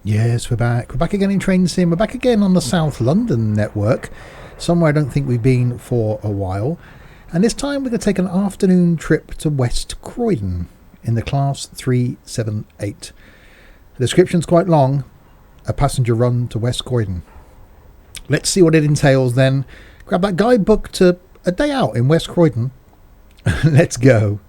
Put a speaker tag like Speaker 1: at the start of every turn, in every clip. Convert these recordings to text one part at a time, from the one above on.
Speaker 1: Yes, we're back. We're back again in Train Sim. We're back again on the South London network, somewhere I don't think we've been for a while. And this time we're going to take an afternoon trip to West Croydon in the Class 378. The description's quite long. A passenger run to West Croydon. Let's see what it entails then. Grab that guidebook to a day out in West Croydon. Let's go.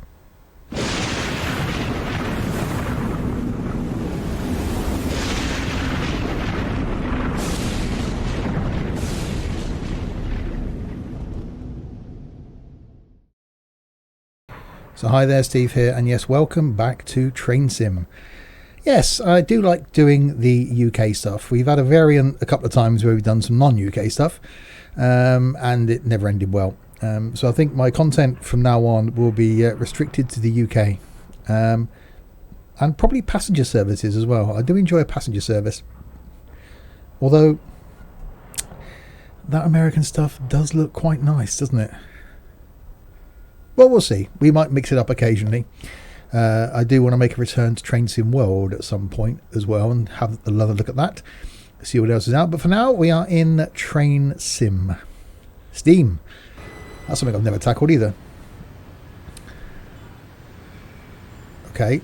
Speaker 1: So hi there, Steve here, and yes, welcome back to Train Sim. Yes, I do like doing the UK stuff. We've had a variant a couple of times where we've done some non-UK stuff, and it never ended well. So I think my content from now on will be restricted to the UK, and probably passenger services as well. I do enjoy a passenger service, although that American stuff does look quite nice, doesn't it? Well, we'll see. We might mix it up occasionally. I do want to make a return to Train Sim World at some point as well and have another look at that. See what else is out. But for now, we are in Train Sim. Steam. That's something I've never tackled either. Okay.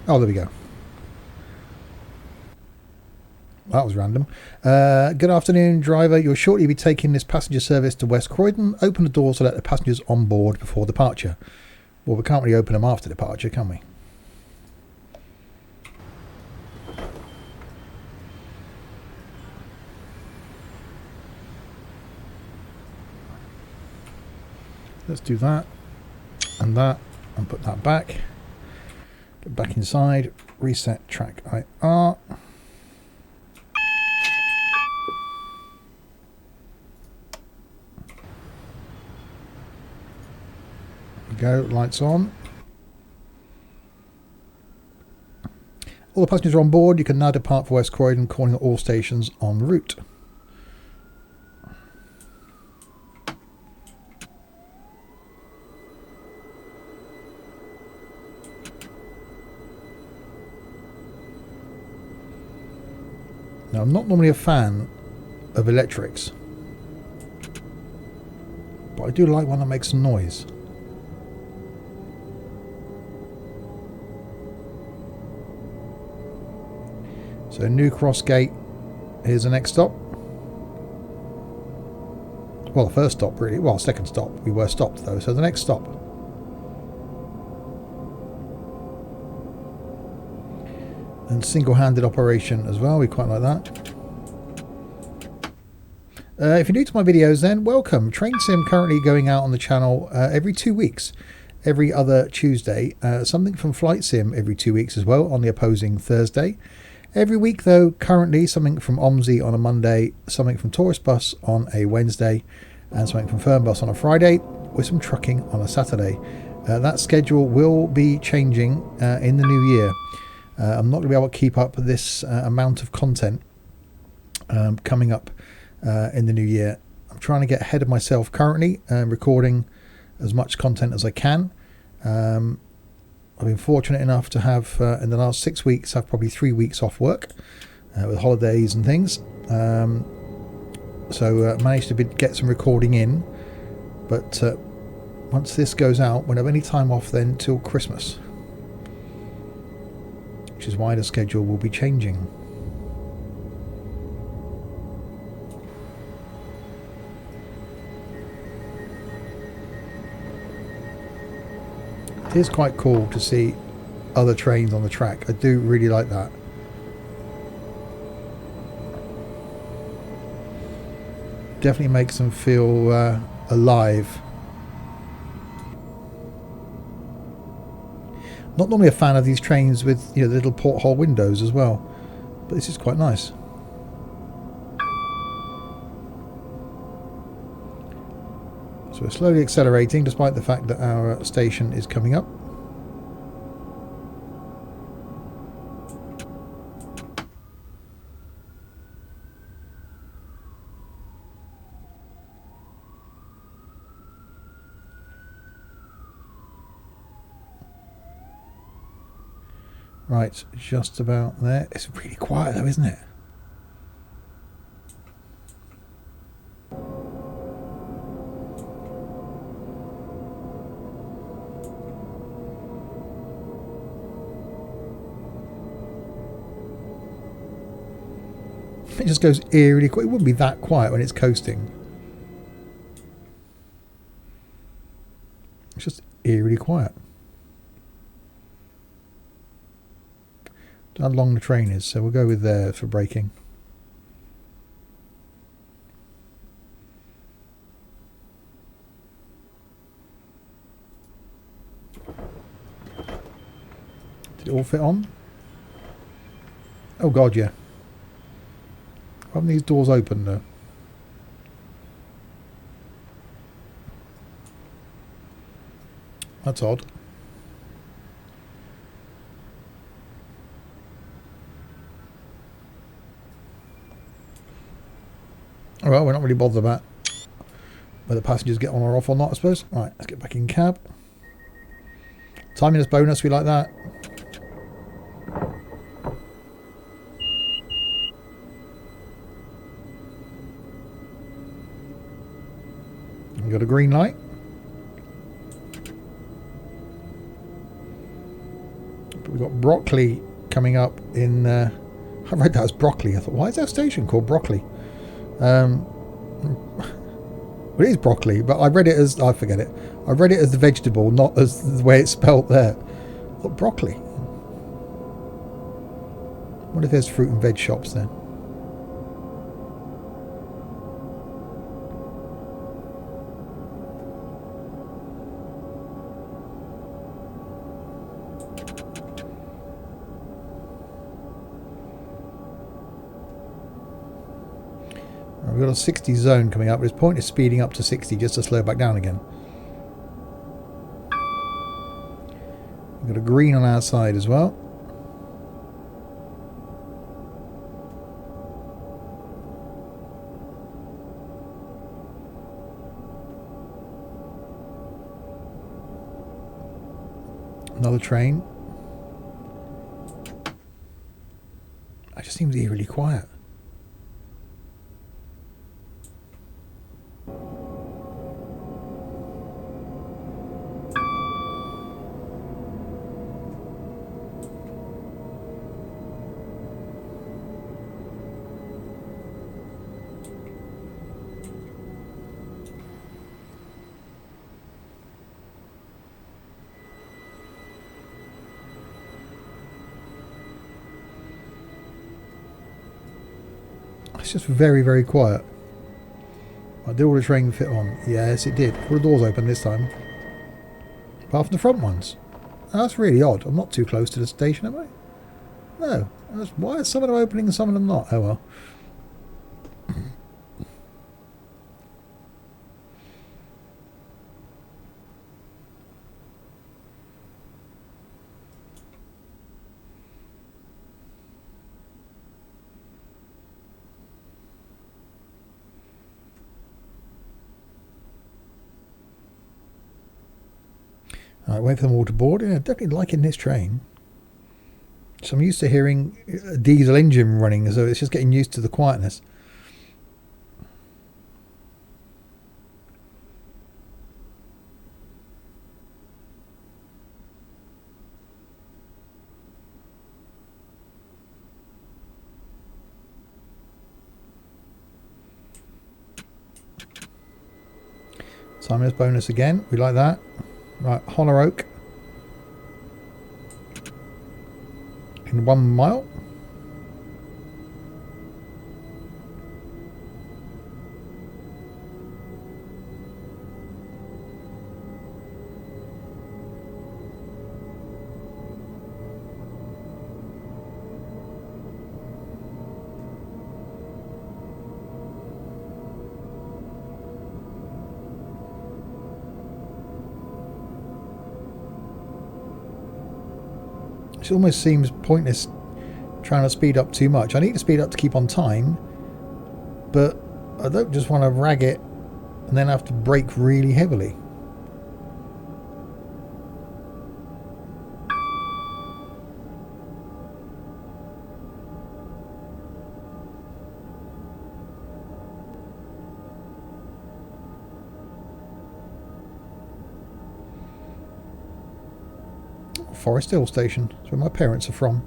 Speaker 1: Oh, there we go. That was random. Good afternoon, driver. You'll shortly be taking this passenger service to West Croydon. Open the doors to let the passengers on board before departure. Well, we can't really open them after departure, can we? Let's do that and put that back. Get back inside. Reset track IR. Go, lights on. All the passengers are on board. You can now depart for West Croydon, calling at all stations en route. Now, I'm not normally a fan of electrics, but I do like one that makes some noise. So New Cross Gate, here's the next stop. Well, the first stop really, well, second stop. We were stopped though, so the next stop. And single-handed operation as well, we quite like that. If you're new to my videos then, welcome. Train Sim currently going out on the channel every 2 weeks. Every other Tuesday. Something from Flight Sim every 2 weeks as well on the opposing Thursday. Every week, though, currently something from OMSI on a Monday, something from Tourist Bus on a Wednesday, and something from Fern Bus on a Friday, with some trucking on a Saturday. That schedule will be changing in the new year. I'm not going to be able to keep up this amount of content coming up in the new year. I'm trying to get ahead of myself currently, recording as much content as I can. I've been fortunate enough to have, in the last 6 weeks, have probably 3 weeks off work with holidays and things. So managed to get some recording in. But once this goes out, won't have any time off then till Christmas. Which is why the schedule will be changing. It is quite cool to see other trains on the track. I do really like that. Definitely makes them feel alive. Not normally a fan of these trains with, you know, the little porthole windows as well, but this is quite nice. So we're slowly accelerating despite the fact that our station is coming up. Right, just about there. It's really quiet though, isn't it? It just goes eerily quiet. It wouldn't be that quiet when it's coasting. It's just eerily quiet. How long the train is, so we'll go with there for braking. Did it all fit on? Oh god, yeah. Why haven't these doors open though? That's odd. Well, we're not really bothered about whether passengers get on or off or not, I suppose. Right, let's get back in cab. Timiness bonus, we like that. We've got a green light. But we've got broccoli coming up in... I read that as broccoli. I thought, why is our station called broccoli? Well, it is broccoli, but I read it as... I forget it. I read it as the vegetable, not as the way it's spelt there. I thought broccoli. What if there's fruit and veg shops then? We've got a 60 zone coming up, but its point is speeding up to 60 just to slow back down again. We've got a green on our side as well. Another train. It just seems eerily quiet. It's just very, very quiet. Did all the train fit on? Yes, it did. All the doors open this time. Apart from the front ones. Oh, that's really odd. I'm not too close to the station, am I? No. Why are some of them opening and some of them not? Oh well. Alright, wait for them all to board. Yeah, definitely liking this train. So I'm used to hearing a diesel engine running, so it's just getting used to the quietness. Timiness bonus again. We like that. Right, Holler Oak. In 1 mile. It almost seems pointless trying to speed up too much. I need to speed up to keep on time, but I don't just want to rag it and then have to brake really heavily. Forest Hill Station. That's where my parents are from.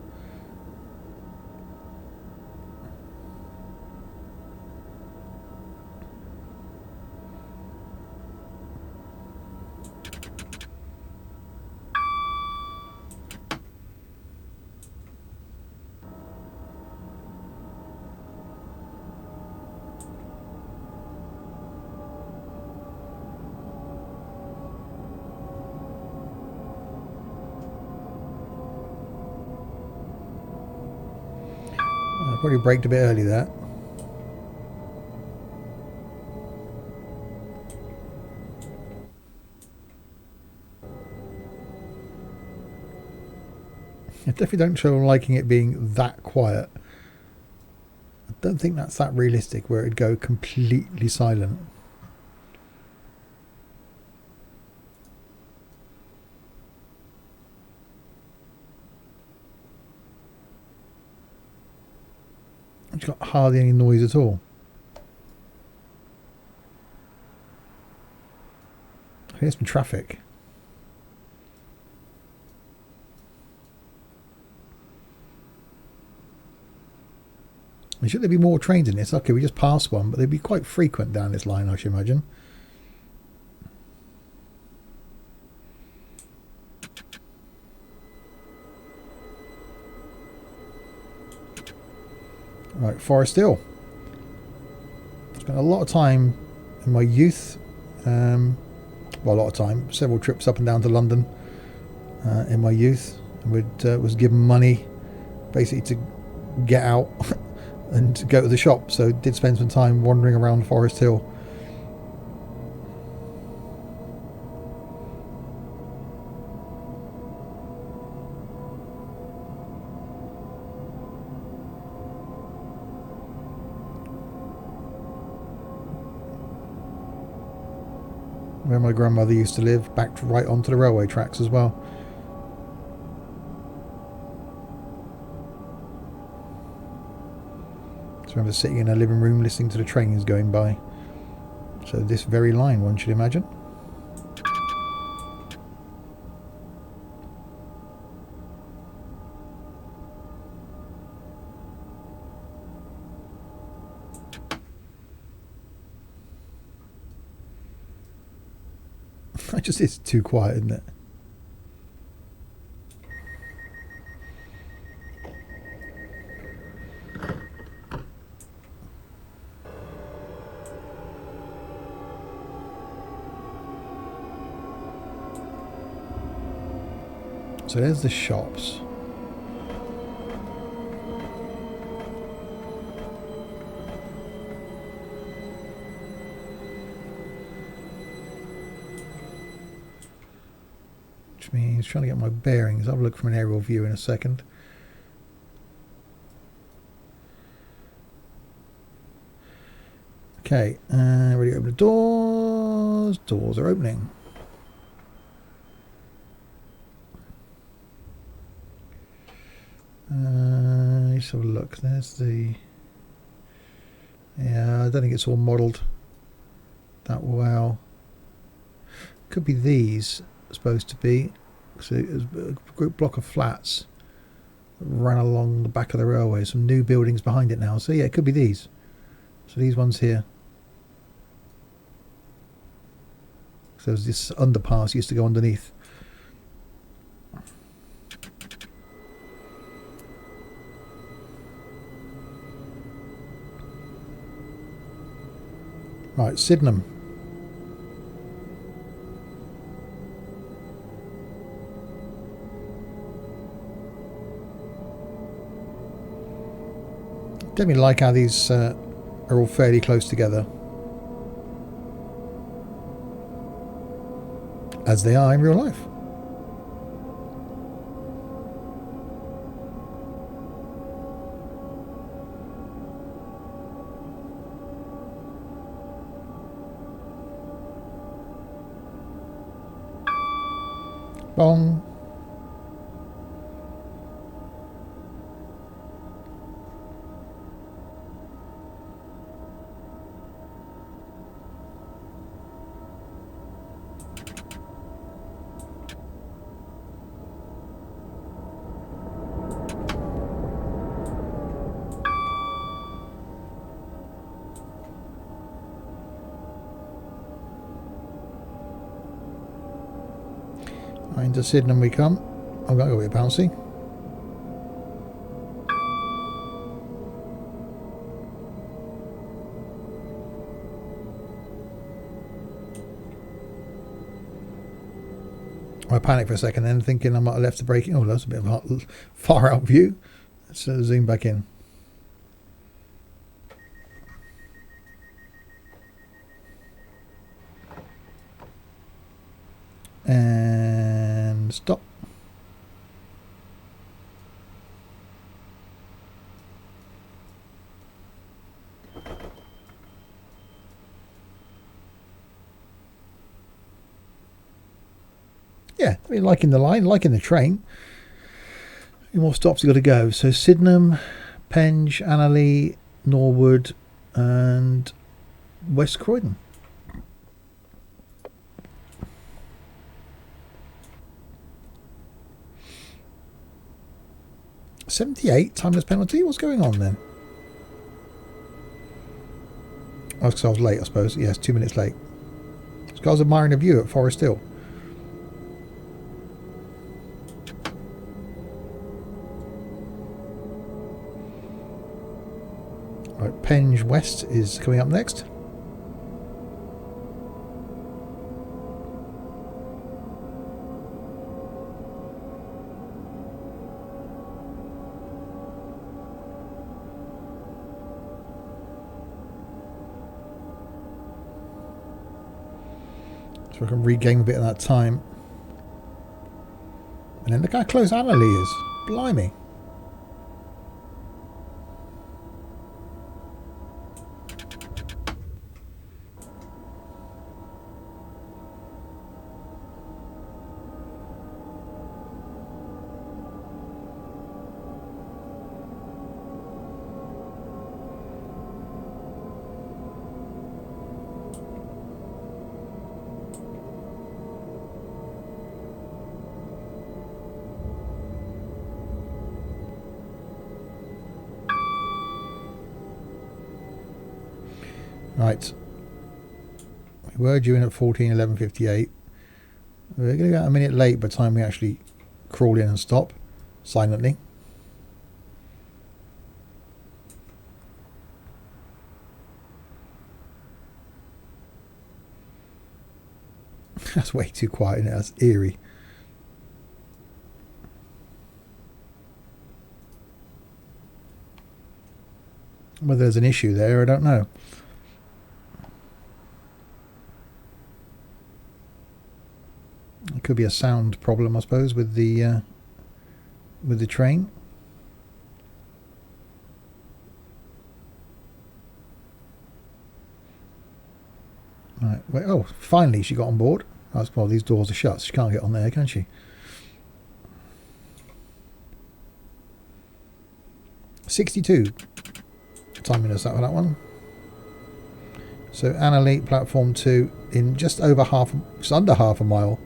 Speaker 1: I probably braked a bit early there. I definitely don't show liking it being that quiet. I don't think that's that realistic where it'd go completely silent. It's got hardly any noise at all. Here's some traffic. Should there be more trains in this? Okay, we just passed one, but they'd be quite frequent down this line, I should imagine. Right, Forest Hill. Spent a lot of time in my youth, well, a lot of time, several trips up and down to London in my youth. Was given money basically to get out and to go to the shop, so did spend some time wandering around Forest Hill. Where my grandmother used to live, backed right onto the railway tracks as well. I remember sitting in a living room listening to the trains going by. So this very line, one should imagine. It's too quiet, isn't it? So there's the shops. Which means trying to get my bearings. I'll look from an aerial view in a second. Okay, ready to open the doors. Doors are opening. Let's have a look. There's the... Yeah, I don't think it's all modelled that well. Could be these, supposed to be. So it's a group block of flats that ran along the back of the railway. Some new buildings behind it now. So yeah, it could be these. So these ones here. So this underpass used to go underneath. Right, Sydenham. Definitely like how these are all fairly close together, as they are in real life. Bong. Into Sydenham we come. I've got to go a bit bouncy. I panicked for a second then, thinking I might have left the braking. Oh, that's a bit of a far out view. Let's zoom back in. And stop. Yeah, I mean, liking the line, liking the train. A few more stops have got to go. So Sydenham, Penge, Annerley, Norwood, and West Croydon. $78 timeless penalty. What's going on then? Oh, because I was late, I suppose. Yes, 2 minutes late. This guy's admiring a view at Forest Hill. Right, Penge West is coming up next. So I can regain a bit of that time. And then look how close Annerley is. Blimey. Right. We were due in at 14:11:58. We're going to get a minute late by the time we actually crawl in and stop silently. That's way too quiet, isn't it? That's eerie. Whether there's an issue there, I don't know. It could be a sound problem, I suppose, with the train. Right. Wait, oh, finally she got on board. Well, these doors are shut. So she can't get on there, can she? $62. Timing us out for that one. So Annerley, platform 2, in just under half a mile.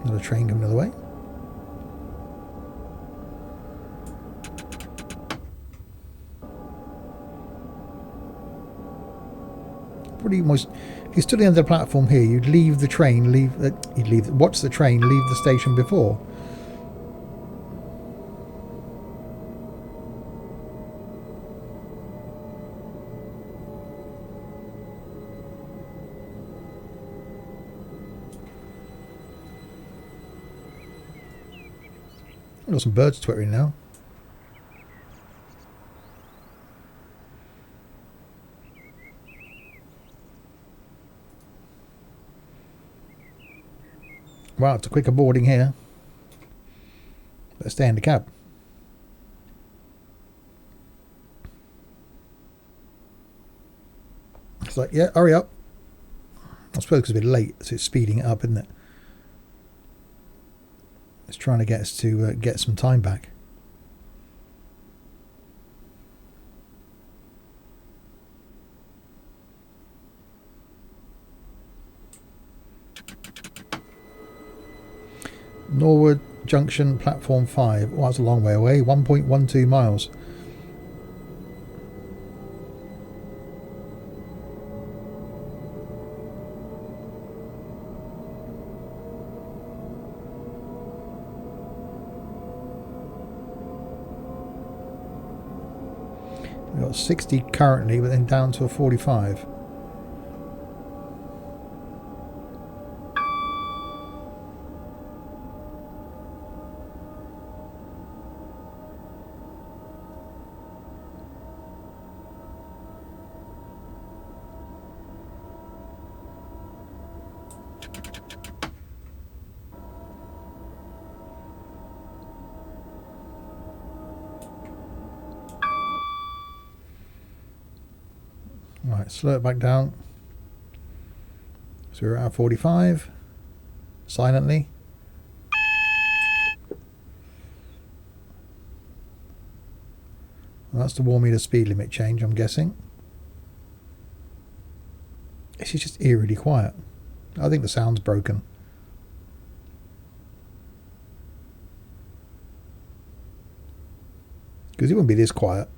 Speaker 1: Another train coming the other way. Pretty much, if you stood at the end of the platform here, you'd leave the train, watch the train leave the station before. I've got some birds twittering now. Wow, it's a quicker boarding here. Let's stay in the cab. It's like, yeah, hurry up. I suppose because it's a bit late, so it's speeding it up, isn't it? It's trying to get us to get some time back. Norwood Junction, platform 5. Oh, that's a long way away. 1.12 miles. We've got 60 currently, but then down to a 45. Right, slow it back down. So we're at 45. Silently. Well, that's to warn me the speed limit change, I'm guessing. This is just eerily quiet. I think the sound's broken. Because it wouldn't be this quiet.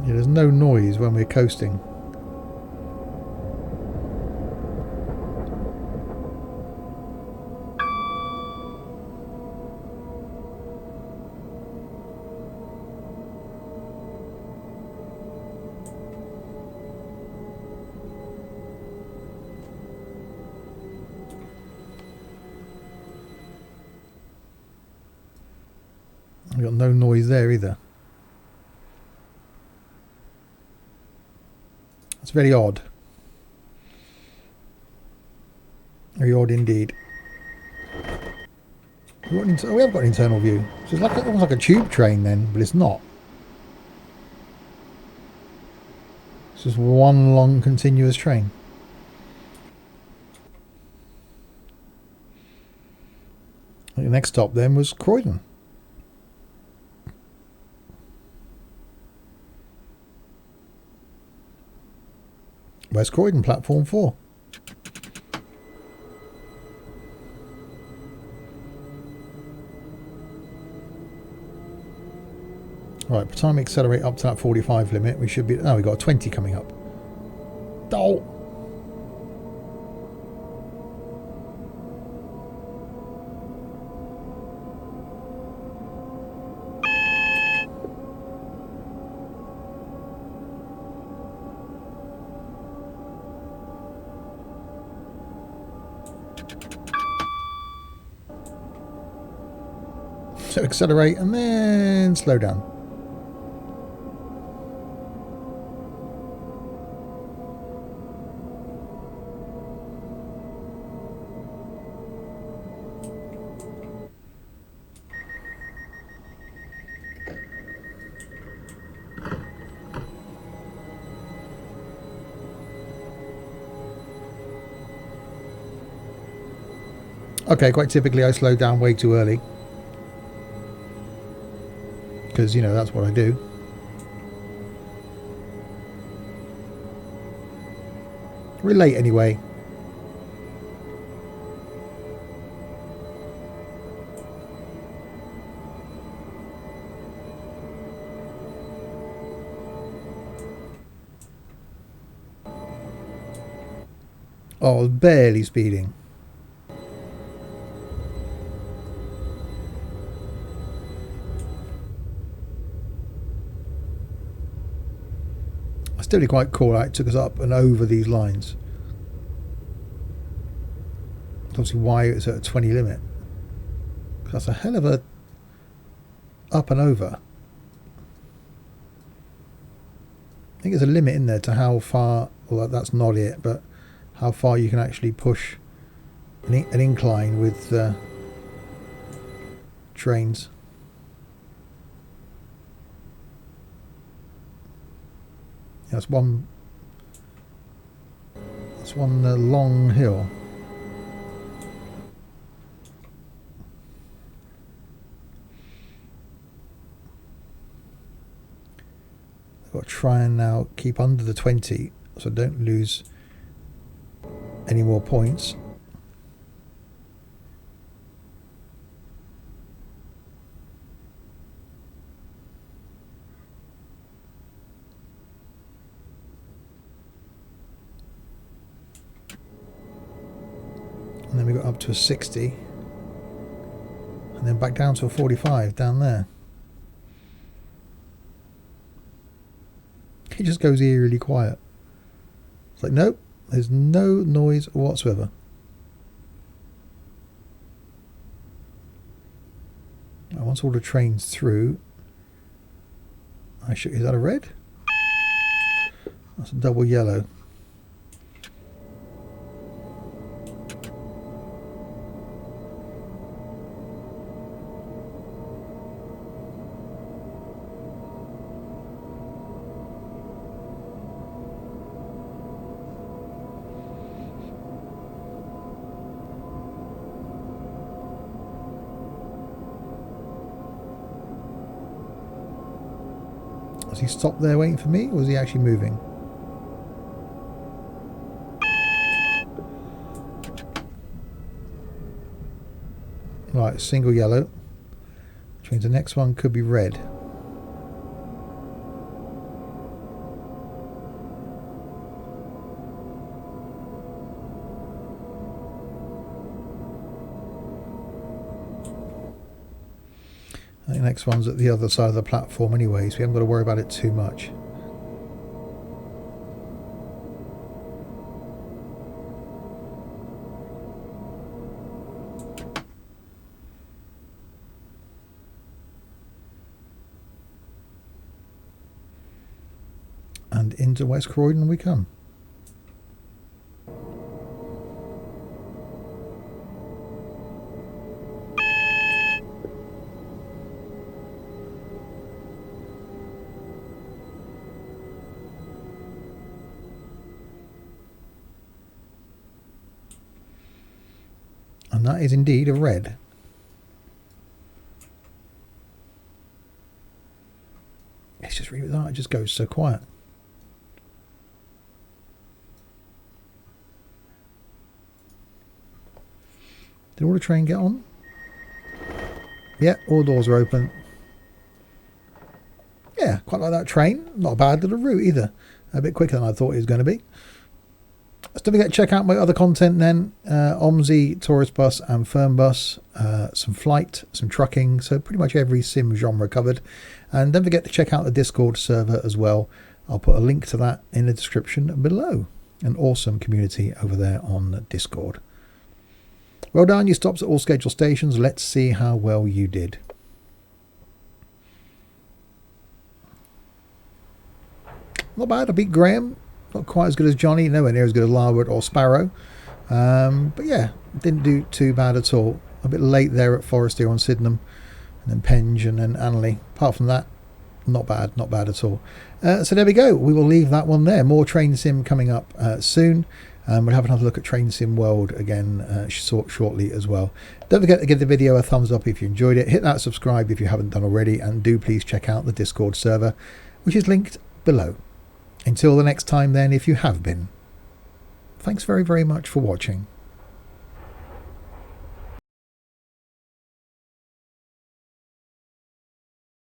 Speaker 1: Yeah, there's no noise when we're coasting. We've got no noise there either. It's very odd. Very odd indeed. We have got an internal view. So it's like almost like a tube train then, but it's not. It's just one long continuous train. The next stop then was Croydon. West Croydon, platform 4. Right, by the time we accelerate up to that 45 limit, we should be... Oh, we've got a 20 coming up. Oh! So accelerate and then slow down. Okay, quite typically I slow down way too early. Because, you know, that's what I do. We're late anyway. Oh, I was barely speeding. Still quite cool how it took us up and over these lines. That's obviously why it's at a 20 limit. That's a hell of a up and over. I think there's a limit in there to how far, well that's not it, but how far you can actually push an incline with trains. That's one long hill. We've got try and now keep under the 20 so I don't lose any more points. And then we got up to a 60. And then back down to a 45 down there. It just goes eerily quiet. It's like, nope, there's no noise whatsoever. And once all the train's through, is that a red? That's a double yellow. Was he stopped there waiting for me, or was he actually moving? Right, single yellow, which means the next one could be red. I think the next one's at the other side of the platform anyway, so we haven't got to worry about it too much. And into West Croydon we come. And that is indeed a red. It's just really that, it just goes so quiet. Did all the train get on? Yeah, all doors are open. Yeah, quite like that train. Not a bad little route either. A bit quicker than I thought it was going to be. So don't forget to check out my other content then. OMSI, Tourist Bus and Firm Bus. Some flight, some trucking. So pretty much every sim genre covered. And don't forget to check out the Discord server as well. I'll put a link to that in the description below. An awesome community over there on Discord. Well done, you stops at all scheduled stations. Let's see how well you did. Not bad, I beat Graham. Not quite as good as Johnny, nowhere near as good as Larwood or Sparrow. But yeah, didn't do too bad at all. A bit late there at Forestier on Sydenham, and then Penge and then Annerley. Apart from that, not bad at all. So there we go. We will leave that one there. More Train Sim coming up soon. We'll have another look at Train Sim World again shortly as well. Don't forget to give the video a thumbs up if you enjoyed it. Hit that subscribe if you haven't done already. And do please check out the Discord server, which is linked below. Until the next time then, if you have been, thanks very, very much for watching.